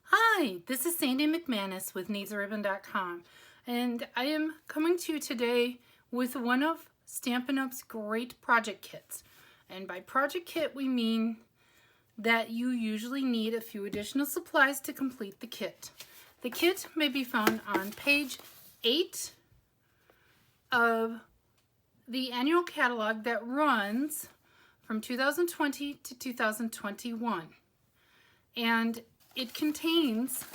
Hi, this is Sandy McManus with NeedsARibbon.com, and I am coming to you today with one of Stampin' Up's great project kits. And by project kit, we mean that you usually need a few additional supplies to complete the kit. The kit may be found on page 8 of the annual catalog that runs from 2020 to 2021. And it contains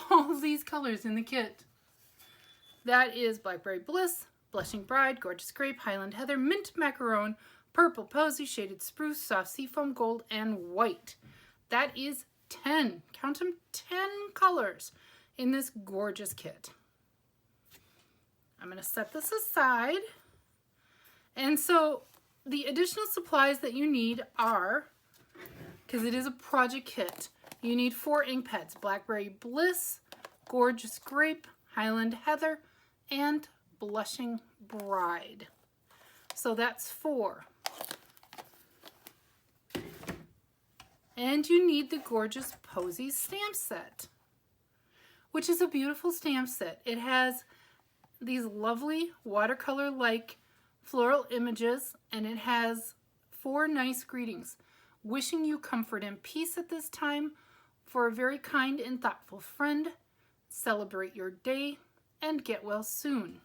all these colors in the kit. That is Blackberry Bliss, Blushing Bride, Gorgeous Grape, Highland Heather, Mint Macaron, Purple Posy, Shaded Spruce, Soft Seafoam Gold, and White. That is 10, count them, 10 colors in this gorgeous kit. I'm going to set this aside. And so the additional supplies that you need are, because it is a project kit, you need 4 ink pads: Blackberry Bliss, Gorgeous Grape, Highland Heather, and Blushing Bride. So that's 4. And you need the Gorgeous Posies stamp set, which is a beautiful stamp set. It has these lovely watercolor-like floral images, and it has 4 nice greetings. Wishing you comfort and peace at this time, for a very kind and thoughtful friend, celebrate your day, and get well soon.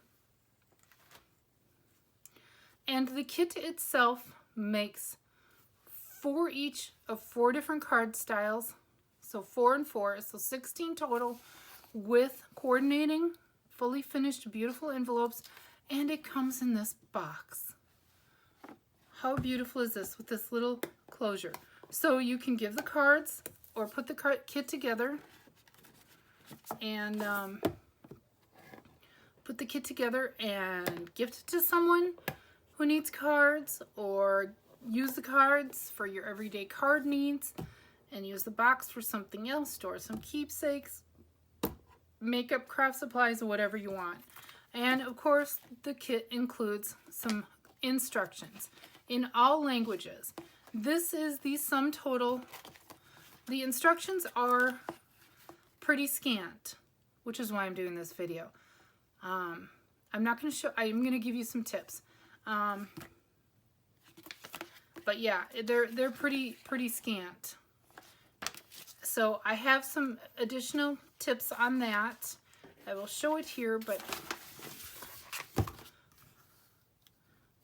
And the kit itself makes 4 each of 4 different card styles, so 4 and 4, so 16 total, with coordinating, fully finished, beautiful envelopes, and it comes in this box. How beautiful is this with this little closure? So you can give the cards or put the kit together and put the kit together and gift it to someone who needs cards, or use the cards for your everyday card needs and use the box for something else, store some keepsakes, makeup, craft supplies, whatever you want. And of course the kit includes some instructions in all languages. This is the sum total. The instructions are pretty scant, which is why I'm doing this video. I'm not going to show, I'm going to give you some tips. But yeah, they're pretty scant. So I have some additional tips on that. I will show it here, but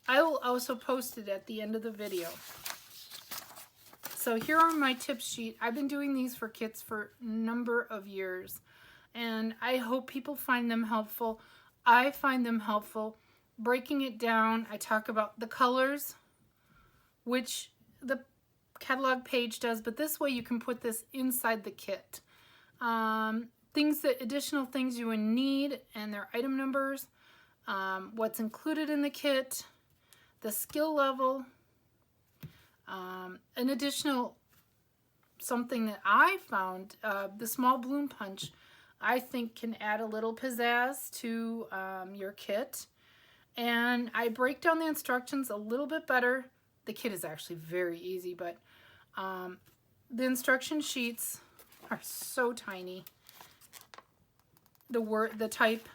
I will also post it at the end of the video. So here are my tip sheet. I've been doing these for kits for a number of years, and I hope people find them helpful. I find them helpful. Breaking it down, I talk about the colors, which the catalog page does, but this way you can put this inside the kit. Additional things you would need and their item numbers, what's included in the kit, the skill level, an additional something that I found, the small bloom punch, I think can add a little pizzazz to your kit. And I break down the instructions a little bit better. The kit is actually very easy, but the instruction sheets are so tiny. The type,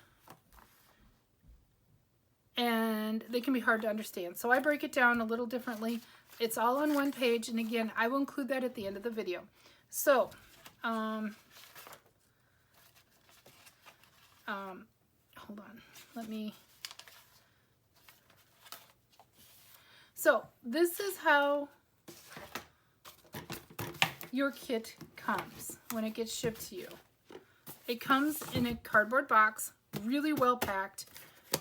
and they can be hard to understand. So I break it down a little differently. It's all on one page, and again, I will include that at the end of the video. So, hold on, so this is how your kit comes when it gets shipped to you. It comes in a cardboard box, really well packed.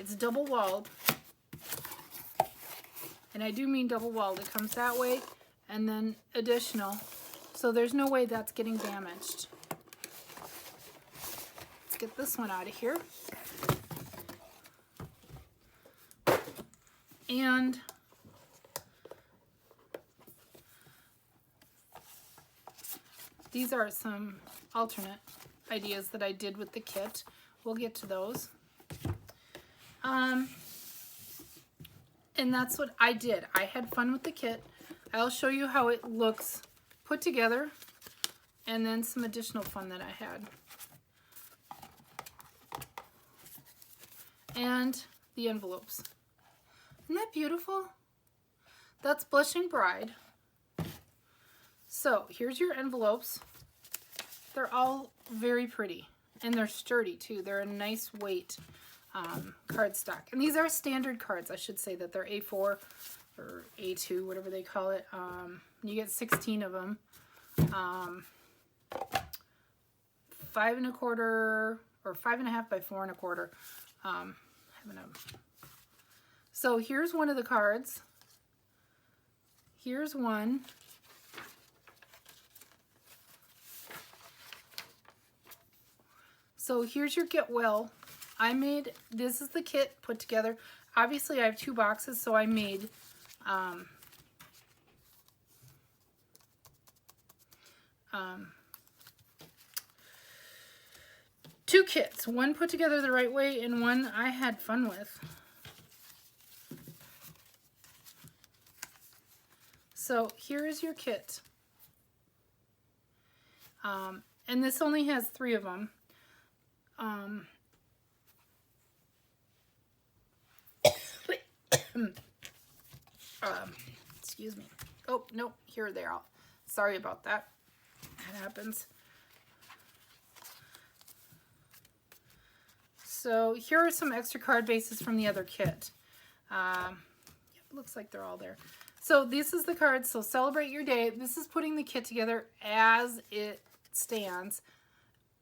It's double walled. And I do mean double walled. It comes that way and then additional. So there's no way that's getting damaged. Let's get this one out of here. And these are some alternate ideas that I did with the kit. We'll get to those. And that's what I did. I had fun with the kit. I'll show you how it looks put together And then some additional fun that I had. And the envelopes. Isn't that beautiful? That's Blushing Bride. So here's your envelopes. They're all very pretty. And they're sturdy too. They're a nice weight cardstock. And these are standard cards. I should say that they're A4 or A2, whatever they call it. You get 16 of them. 5 1/4 or 5 1/2 by 4 1/4. So here's one of the cards. Here's one. So here's your Get Well. This is the kit put together. Obviously I have 2 boxes, so I made 2 kits. One put together the right way and one I had fun with. So here is your kit. And this only has 3 of them. Excuse me. Oh, no, here they are. Sorry about that. That happens. So here are some extra card bases from the other kit. It looks like they're all there. So this is the card. So Celebrate Your Day. This is putting the kit together as it stands.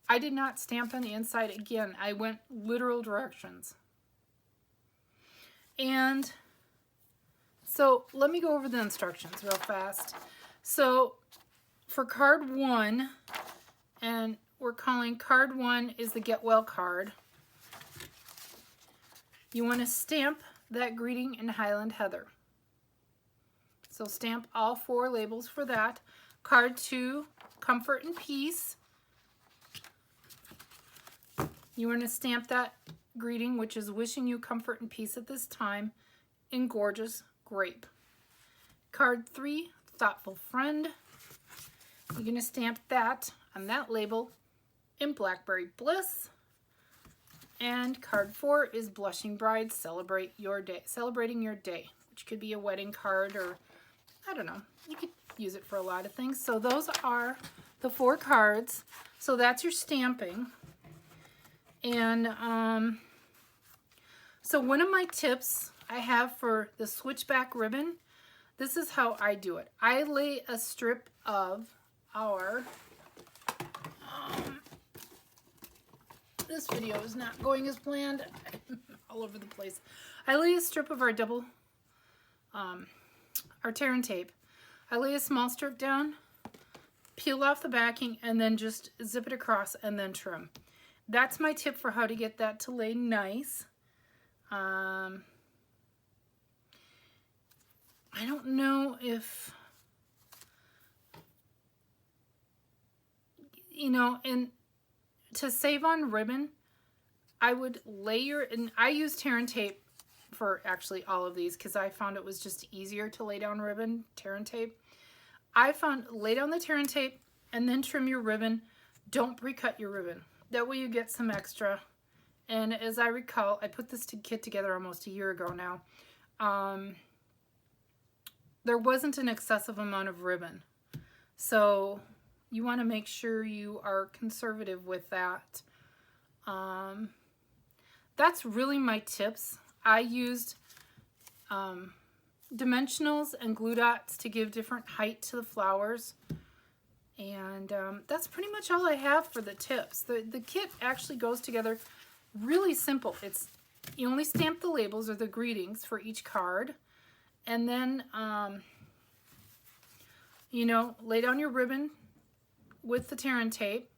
I did not stamp on the inside. Again, I went literal directions. And so let me go over the instructions real fast. So for card 1, and we're calling card 1 is the Get Well card. You want to stamp that greeting in Highland Heather. So stamp all 4 labels for that. Card 2, Comfort and Peace. You want to stamp that greeting, which is wishing you comfort and peace at this time, in Gorgeous Grape. Card 3, Thoughtful Friend. You're going to stamp that on that label in Blackberry Bliss. And card 4 is Blushing Bride, Celebrate Your Day. Celebrating your day, which could be a wedding card or, I don't know, you could use it for a lot of things. So those are the 4 cards. So that's your stamping. And so one of my tips I have for the switchback ribbon, this is how I do it. I lay a strip of our, this video is not going as planned, all over the place. I lay a strip of our double, our tear and tape. I lay a small strip down, peel off the backing, and then just zip it across and then trim. That's my tip for how to get that to lay nice. I don't know if, you know, and to save on ribbon, I would layer, and I use tear and tape for actually all of these because I found it was just easier to lay down ribbon, tear and tape. I found lay down the tear and tape and then trim your ribbon. Don't pre-cut your ribbon. That way you get some extra. And as I recall, I put this kit together almost a year ago now. There wasn't an excessive amount of ribbon. So you want to make sure you are conservative with that. That's really my tips. I used dimensionals and glue dots to give different height to the flowers. And that's pretty much all I have for the tips. The kit actually goes together really simple. It's, you only stamp the labels or the greetings for each card. And then, you know, lay down your ribbon with the tear and tape.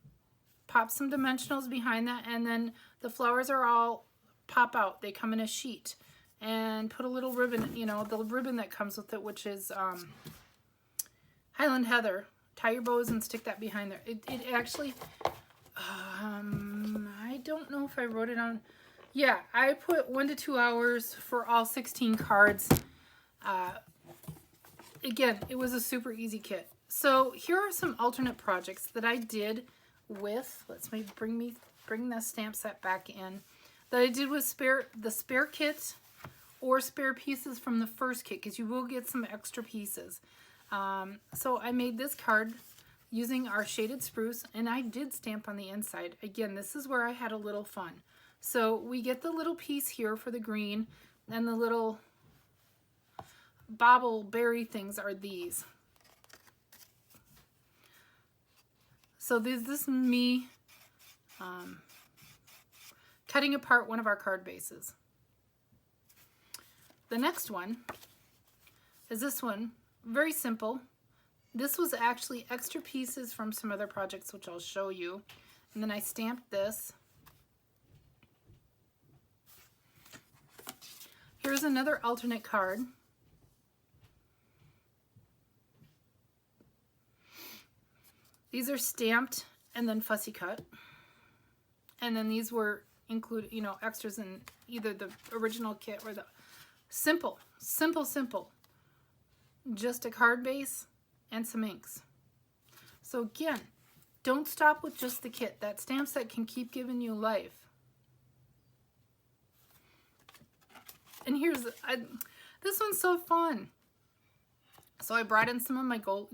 Pop some dimensionals behind that. And then the flowers are all pop out. They come in a sheet. And put a little ribbon, you know, the ribbon that comes with it, which is Highland Heather. Tie your bows and stick that behind there. It actually, I don't know if I wrote it on. Yeah, I put 1 to 2 hours for all 16 cards. Again, it was a super easy kit. So here are some alternate projects that I did with, let's maybe bring the stamp set back in, that I did with the spare kit or spare pieces from the first kit, because you will get some extra pieces. So I made this card using our shaded spruce, and I did stamp on the inside. Again, this is where I had a little fun. So we get the little piece here for the green, and the little bobble berry things are these. So this is me cutting apart one of our card bases. The next one is this one, very simple. This was actually extra pieces from some other projects, which I'll show you. And then I stamped this. Here's another alternate card. These are stamped and then fussy cut. And then these were included, you know, extras in either the original kit or the simple. Just a card base and some inks. So again, don't stop with just the kit. That stamp set can keep giving you life. And here's, this one's so fun. So I brought in some of my gold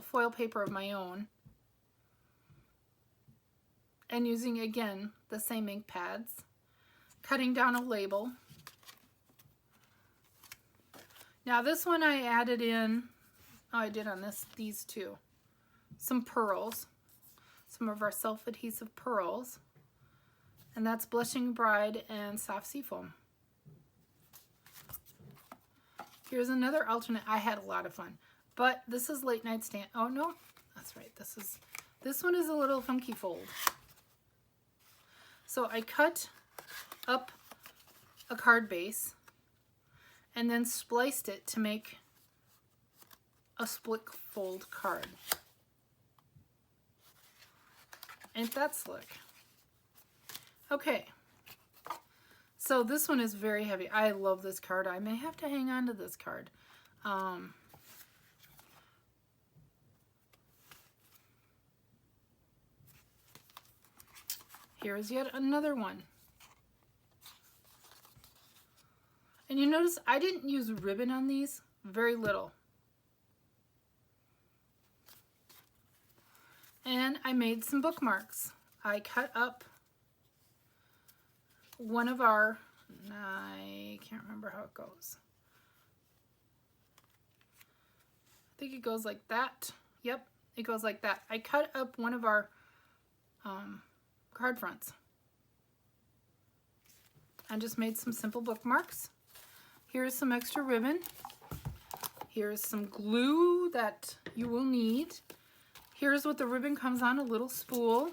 foil paper of my own. And using, again, the same ink pads. Cutting down a label. Now this one I added in, oh, I did on these two, some pearls. Some of our self-adhesive pearls. And that's Blushing Bride and Soft Seafoam. Here's another alternate. I had a lot of fun. But this is Late Night Stand. Oh no, that's right. This one is a little funky fold. So I cut up a card base and then spliced it to make a split fold card. Ain't that slick? Okay. So this one is very heavy. I love this card. I may have to hang on to this card. Here's yet another one. And you notice I didn't use ribbon on these. Very little. And I made some bookmarks. I cut up one of our, I can't remember how it goes. I think it goes like that. Yep, it goes like that. I cut up one of our card fronts. I just made some simple bookmarks. Here's some extra ribbon. Here's some glue that you will need. Here's what the ribbon comes on, a little spool.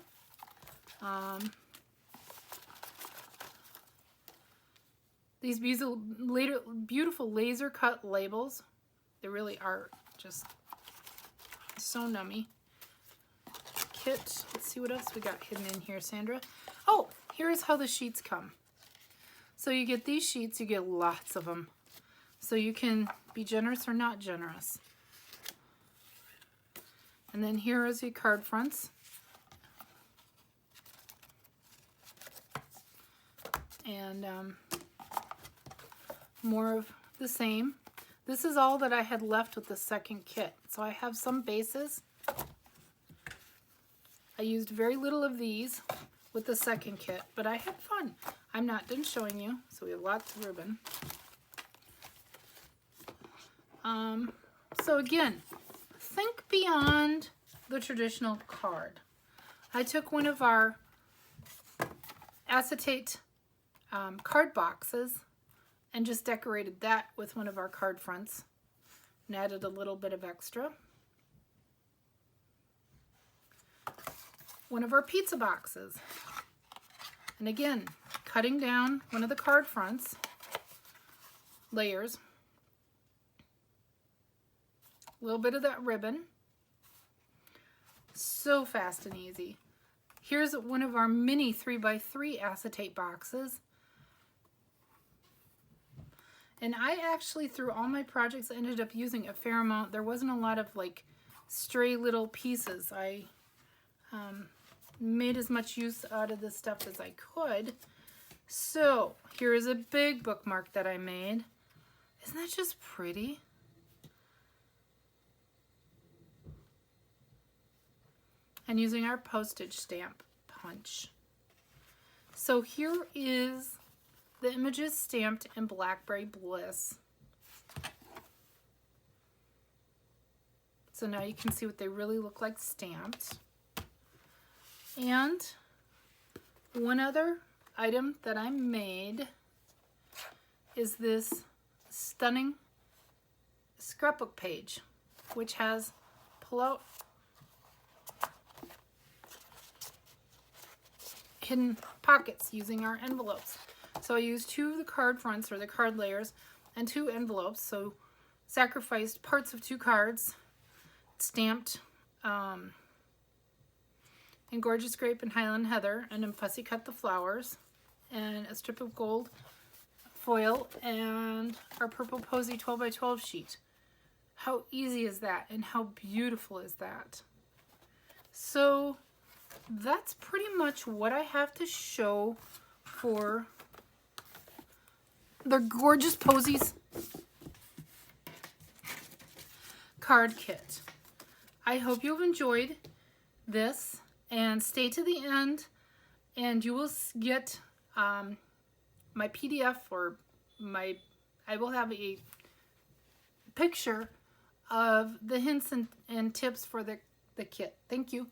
These beautiful laser cut labels. They really are just so nummy. Kit. Let's see what else we got hidden in here, Sandra. Oh, here's how the sheets come. So you get these sheets, you get lots of them. So you can be generous or not generous. And then here is your card fronts. And more of the same. This is all that I had left with the second kit. So I have some bases. I used very little of these with the second kit, but I had fun. I'm not done showing you, so we have lots of ribbon. So again, think beyond the traditional card. I took one of our acetate card boxes and just decorated that with one of our card fronts and added a little bit of extra. One of our pizza boxes. And again, cutting down one of the card fronts, layers, a little bit of that ribbon. So fast and easy. Here's one of our mini 3x3 acetate boxes. And I actually, through all my projects, ended up using a fair amount. There wasn't a lot of like stray little pieces. I made as much use out of this stuff as I could. So here is a big bookmark that I made. Isn't that just pretty? And using our postage stamp punch. So here is the images stamped in Blackberry Bliss. So now you can see what they really look like stamped. And one other item that I made is this stunning scrapbook page, which has pull-out hidden pockets using our envelopes. So I used 2 of the card fronts, or the card layers, and 2 envelopes. So sacrificed parts of 2 cards, stamped in Gorgeous Grape and Highland Heather, and then fussy cut the flowers, and a strip of gold foil, and our purple posy 12x12 sheet. How easy is that, and how beautiful is that? So that's pretty much what I have to show for the Gorgeous Posies card kit. I hope you've enjoyed this, and stay to the end, and you will get my PDF, or I will have a picture of the hints and tips for the kit. Thank you.